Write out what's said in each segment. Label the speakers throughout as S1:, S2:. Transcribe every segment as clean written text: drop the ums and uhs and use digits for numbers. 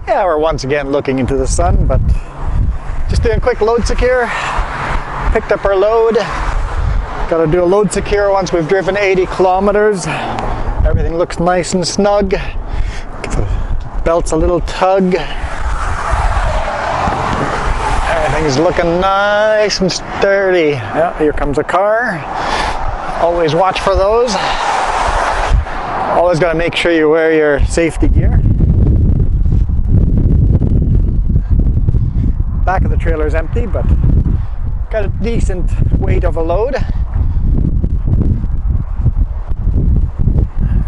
S1: Yeah, we're once again looking into the sun, but just doing a quick load secure. Picked up our load. Got to do a load secure once we've driven 80 kilometers. Everything looks nice and snug. Give the belts a little tug. Everything's looking nice and sturdy. Yeah, here comes a car. Always watch for those. Always got to make sure you wear your safety gear. Back of the trailer is empty, but got a decent weight of a load.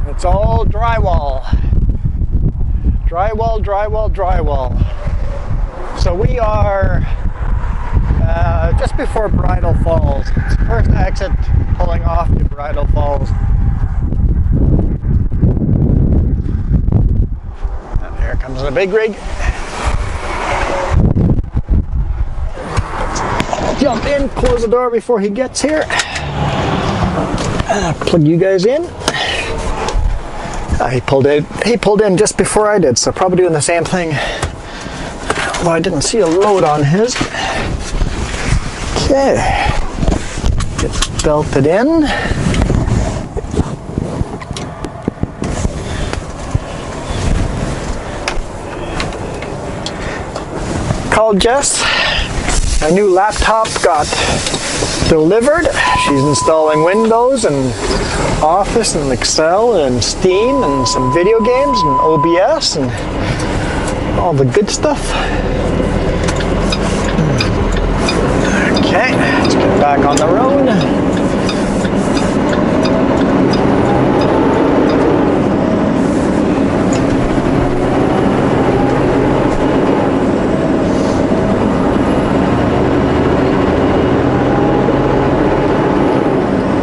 S1: It's all drywall. Drywall, drywall, drywall. So we are just before Bridal Falls. It's the first exit pulling off to Bridal Falls. And here comes the big rig. Jump in, close the door before he gets here. Plug you guys in. He pulled in just before I did, so probably doing the same thing. Although I didn't see a load on his. Okay. Get belted in. Called Jess. My new laptop got delivered. She's installing Windows and Office and Excel and Steam and some video games and OBS and all the good stuff. Okay, let's get back on the road.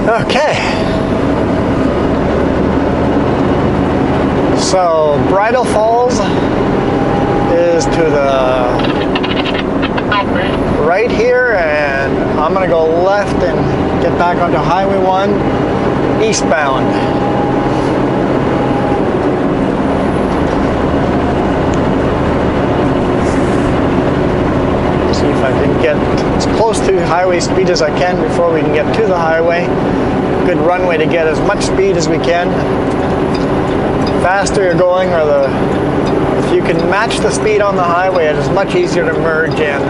S1: Okay, so Bridal Falls is to the right here, and I'm going to go left and get back onto Highway 1 eastbound. See if I can get as close to highway speed as I can before we can get to the highway. Good runway to get as much speed as we can. Faster you're going, or if you can match the speed on the highway, it is much easier to merge in.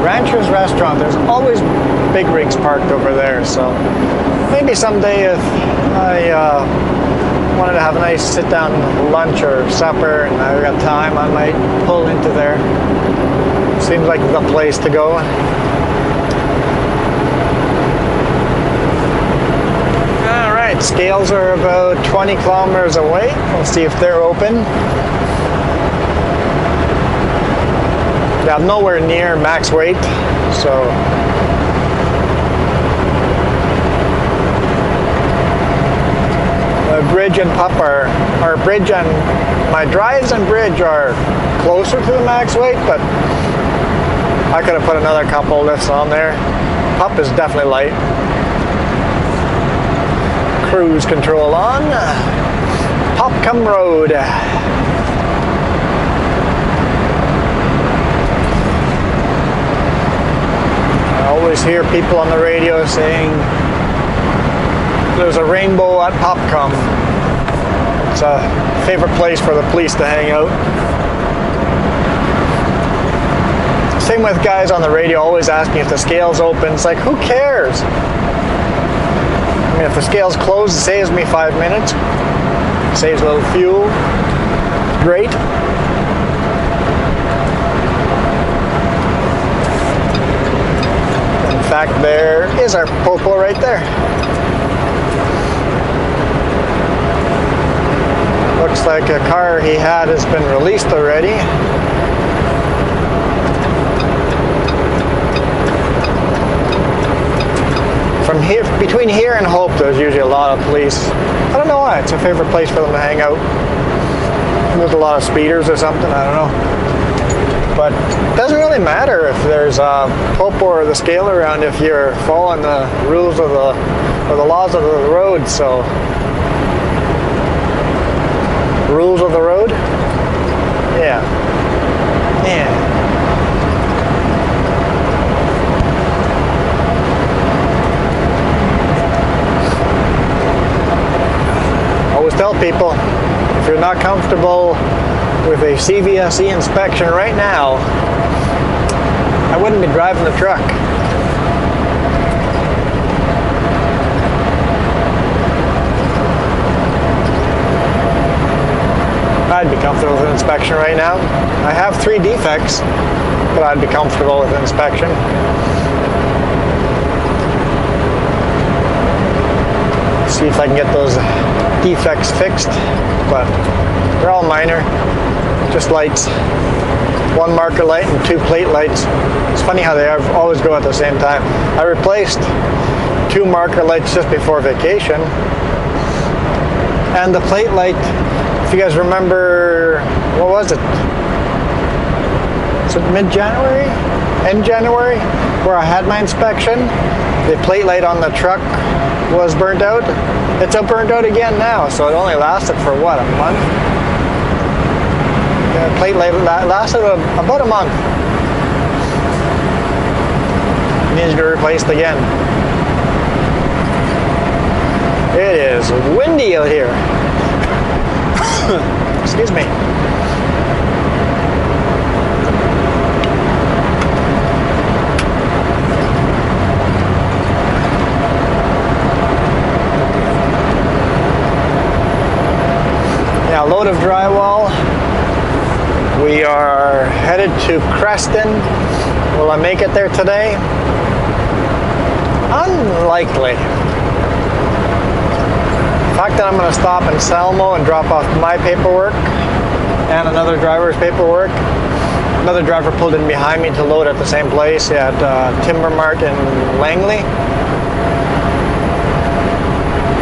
S1: Rancher's Restaurant, there's always big rigs parked over there, so maybe someday if I wanted to have a nice sit down lunch or supper and I got time, I might pull into there. Seems like the place to go. Alright, scales are about 20 kilometers away. We'll see if they're open. Yeah, I'm nowhere near max weight, so bridge and pup our bridge and my drives and bridge are closer to the max weight, but I could have put another couple lifts on there. Pup is definitely light. Cruise control on. Popcom Road. I always hear people on the radio saying there's a rainbow at Popcom. It's a favorite place for the police to hang out. Same with guys on the radio always asking if the scale's open. It's like, who cares? I mean, if the scale's closed, it saves me 5 minutes. Saves a little fuel. Great. In fact, there is our popo right there. Looks like a car he had has been released already. From here, between here and Hope, there's usually a lot of police. I don't know why. It's a favorite place for them to hang out. There's a lot of speeders or something. I don't know. But it doesn't really matter if there's a popo or the scale around if you're following the rules of the laws of the road. So, rules of the road? Yeah. Yeah. Always tell people, if you're not comfortable with a CVSE inspection right now, I wouldn't be driving the truck. I'd be comfortable with an inspection right now. I have 3 defects, but I'd be comfortable with an inspection. See if I can get those defects fixed, but they're all minor, just lights. 1 marker light and 2 plate lights. It's funny how they always go at the same time. I replaced 2 marker lights just before vacation, and the plate light, if you guys remember, what was it? Was it mid-January? End January? Where I had my inspection? The plate light on the truck was burnt out. It's burnt out again now, so it only lasted for what, a month? The plate light lasted about a month. Needs to be replaced again. It is windy out here. Excuse me. Now, load of drywall. We are headed to Creston. Will I make it there today? Unlikely. The fact that I'm going to stop in Selmo and drop off my paperwork and another driver's paperwork. Another driver pulled in behind me to load at the same place at Timber Mart in Langley.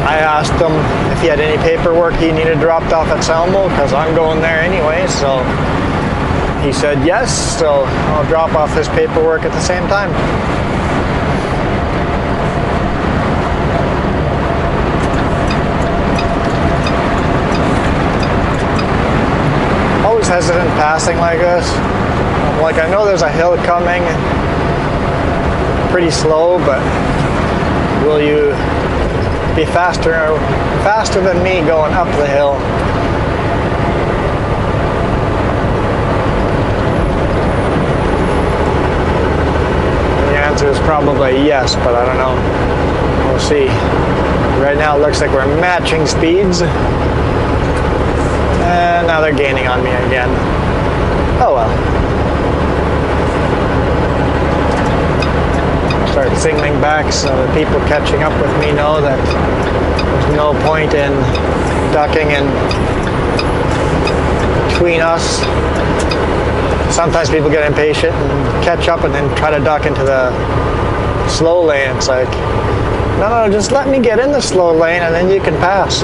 S1: I asked him if he had any paperwork he needed dropped off at Selmo because I'm going there anyway, so he said yes, so I'll drop off his paperwork at the same time. Always hesitant passing like this. Like, I know there's a hill coming, pretty slow, but will you be faster than me going up the hill? The answer is probably yes, but I don't know. We'll see. Right now it looks like we're matching speeds. And now they're gaining on me again. Oh well. Start signaling back so the people catching up with me know that there's no point in ducking in between us. Sometimes people get impatient and catch up and then try to duck into the slow lane. It's like, no, just let me get in the slow lane and then you can pass.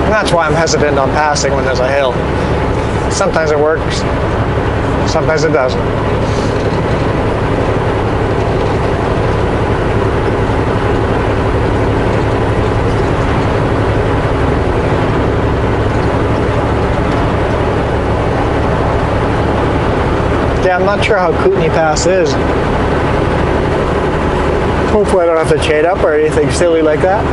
S1: And that's why I'm hesitant on passing when there's a hill. Sometimes it works, sometimes it doesn't. Yeah, I'm not sure how Kootenai Pass is. Hopefully I don't have to chain up or anything silly like that.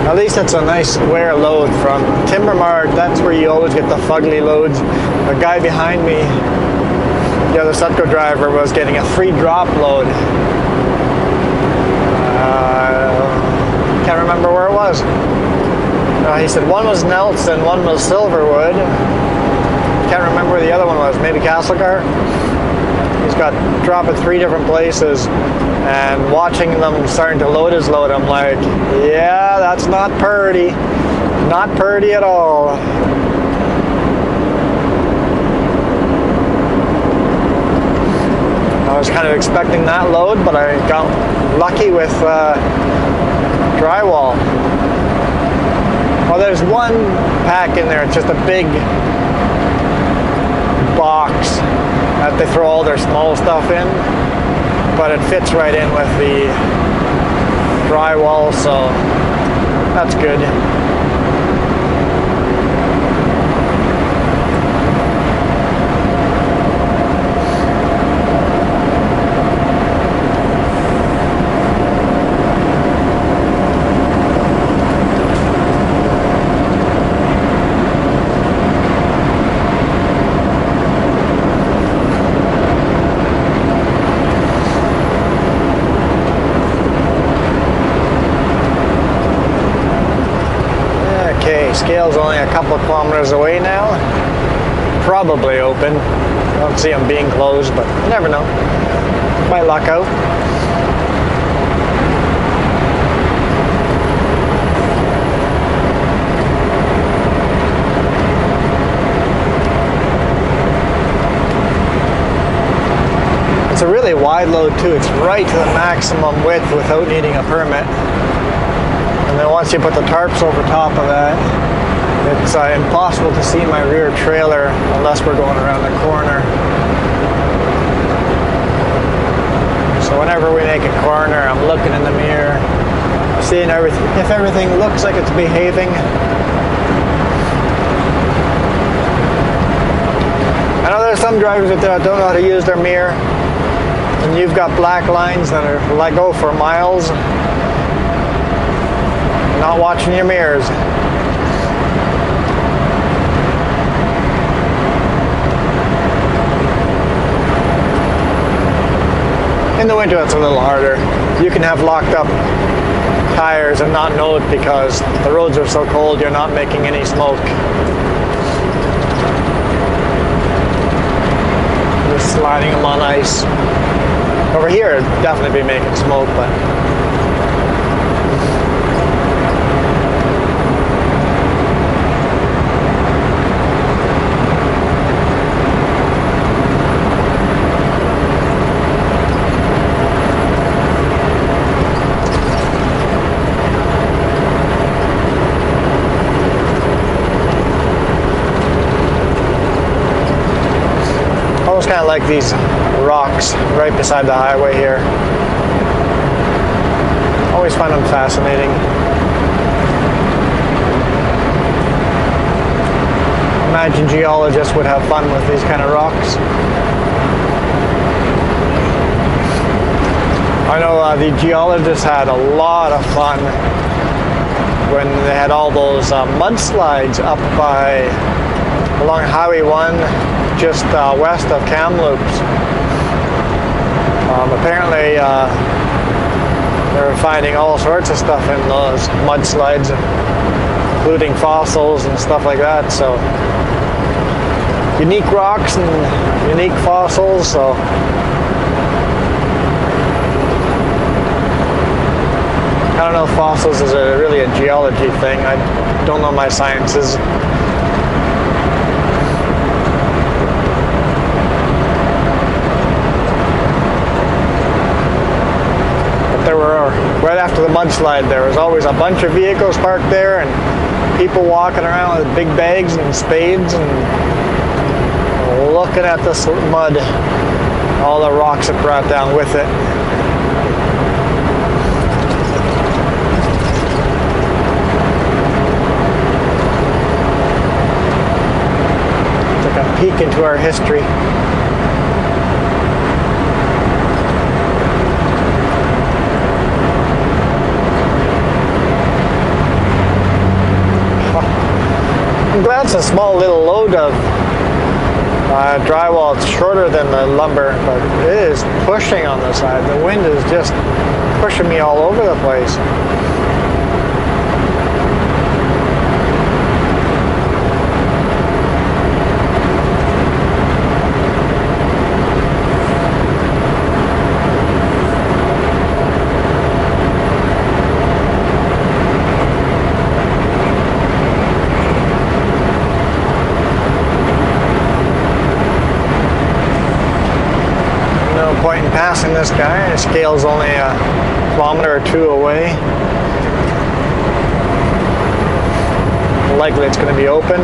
S1: At least it's a nice square load from Timber Mart. That's where you always get the fugly loads. The guy behind me, the other Sutco driver, was getting a free drop load. Can't remember where it was. He said one was Nelson, one was Silverwood. Can't remember where the other one was. Maybe Castlegar. He's got drop at 3 different places, and watching them starting to load his load, I'm like, yeah, that's not purty. Not purty at all. I was kind of expecting that load, but I got lucky with drywall. Well, there's one pack in there. It's just a big box that they throw all their small stuff in, but it fits right in with the drywall, so that's good. Scale's only a couple of kilometers away now. Probably open. I don't see them being closed, but you never know. Might luck out. It's a really wide load too. It's right to the maximum width without needing a permit. And then once you put the tarps over top of that, it's impossible to see my rear trailer unless we're going around the corner. So whenever we make a corner, I'm looking in the mirror, seeing everything, if everything looks like it's behaving. I know there's some drivers out there that don't know how to use their mirror, and you've got black lines that are let go for miles. Not watching your mirrors. In the winter, it's a little harder. You can have locked up tires and not know it because the roads are so cold, you're not making any smoke. Just sliding them on ice. Over here, it'd definitely be making smoke, but kind of like these rocks right beside the highway here. Always find them fascinating. Imagine geologists would have fun with these kind of rocks. I know the geologists had a lot of fun when they had all those mudslides up by along Highway 1 just west of Kamloops. Apparently they were finding all sorts of stuff in those mudslides, including fossils and stuff like that. So unique rocks and unique fossils. So I don't know if fossils is really a geology thing. I don't know my sciences. There were, right after the mudslide, there was always a bunch of vehicles parked there and people walking around with big bags and spades and looking at this mud, all the rocks it brought down with it. Took a peek into our history. I'm glad it's a small little load of drywall. It's shorter than the lumber, but it is pushing on the side. The wind is just pushing me all over the place. Point in this guy. His scale's only a kilometer or two away. Likely it's going to be open.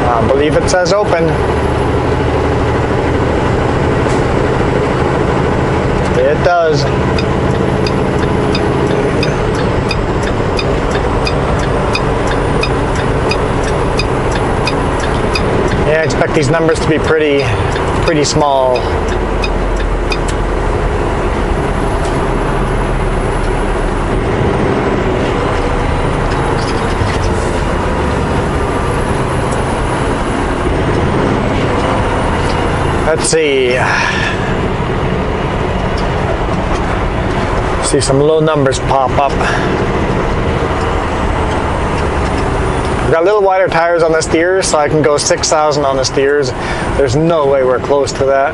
S1: I believe it says open. It does. Yeah, I expect these numbers to be pretty small. Let's see. See some low numbers pop up. I've got a little wider tires on the steers, so I can go 6,000 on the steers. There's no way we're close to that.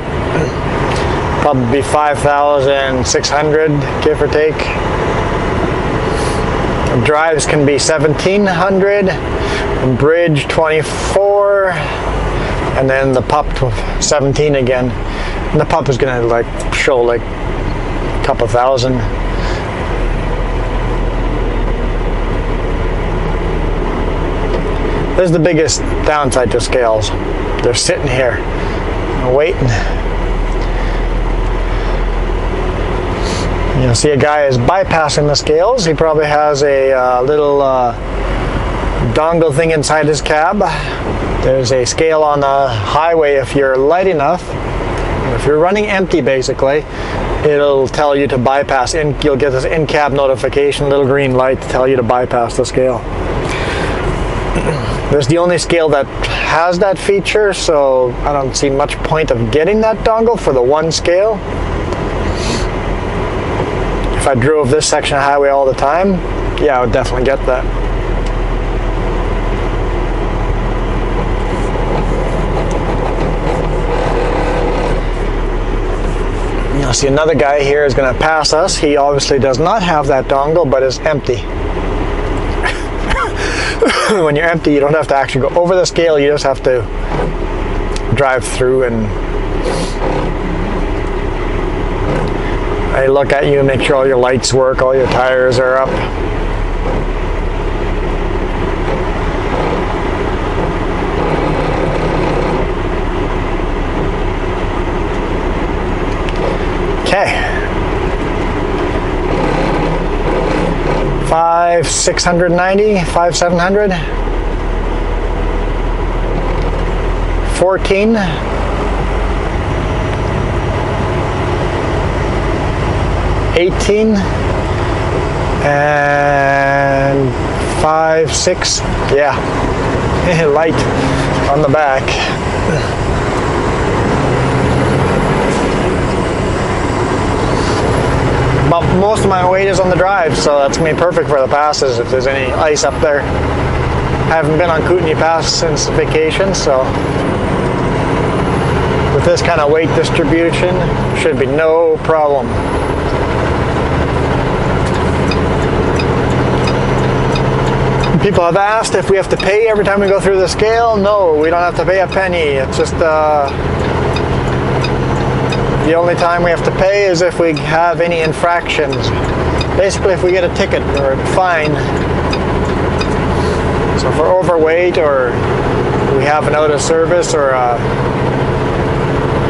S1: Probably 5,600, give or take. Drives can be 1,700, bridge 24, and then the pup 17 again. And the pup is gonna show a couple thousand. This is the biggest downside to scales. They're sitting here waiting. You'll see a guy is bypassing the scales. He probably has a little dongle thing inside his cab. There's a scale on the highway if you're light enough. If you're running empty, basically, it'll tell you to bypass. You'll get this in-cab notification, little green light to tell you to bypass the scale. This is the only scale that has that feature, so I don't see much point of getting that dongle for the one scale. If I drove this section of highway all the time, yeah, I would definitely get that. You'll see another guy here is going to pass us. He obviously does not have that dongle, but is empty. When you're empty, you don't have to actually go over the scale, you just have to drive through and I look at you and make sure all your lights work, all your tires are up. Okay. 5,690, 5,700, 14, 18, and 5, 6. Yeah, light on the back. But most of my weight is on the drive, so that's going to be perfect for the passes if there's any ice up there. I haven't been on Kootenai Pass since vacation, so with this kind of weight distribution, should be no problem. People have asked if we have to pay every time we go through the scale. No, we don't have to pay a penny. It's just the only time we have to pay is if we have any infractions. Basically, if we get a ticket or a fine. So if we're overweight or we have an out of service or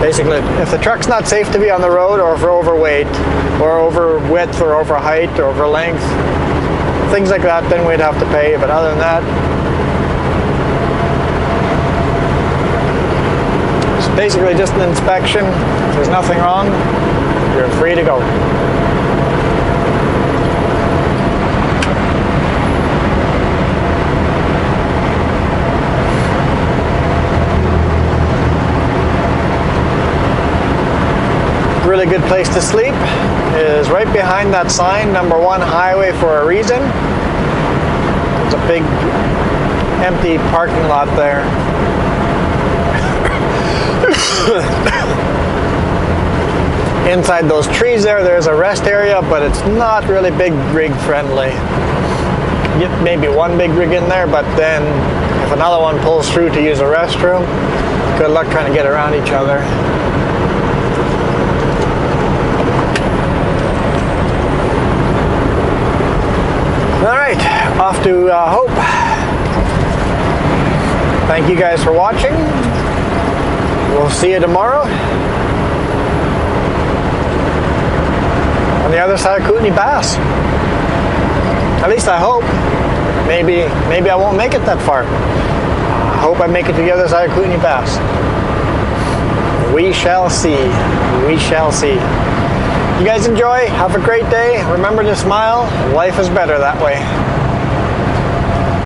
S1: basically if the truck's not safe to be on the road or if we're overweight or over width or over height or over length, things like that, then we'd have to pay. But other than that, it's basically just an inspection. If there's nothing wrong, you're free to go. Really good place to sleep is right behind that sign, number 1 highway, for a reason. There's a big empty parking lot there. Inside those trees there's a rest area, but it's not really big rig friendly. Get maybe one big rig in there, but then if another one pulls through to use a restroom, good luck trying to get around each other. All right, off to Hope. Thank you guys for watching. We'll see you tomorrow on the other side of Kootenai Pass. At least I hope. Maybe I won't make it that far. I hope I make it to the other side of Kootenai Pass. We shall see. We shall see. You guys enjoy. Have a great day. Remember to smile. Life is better that way.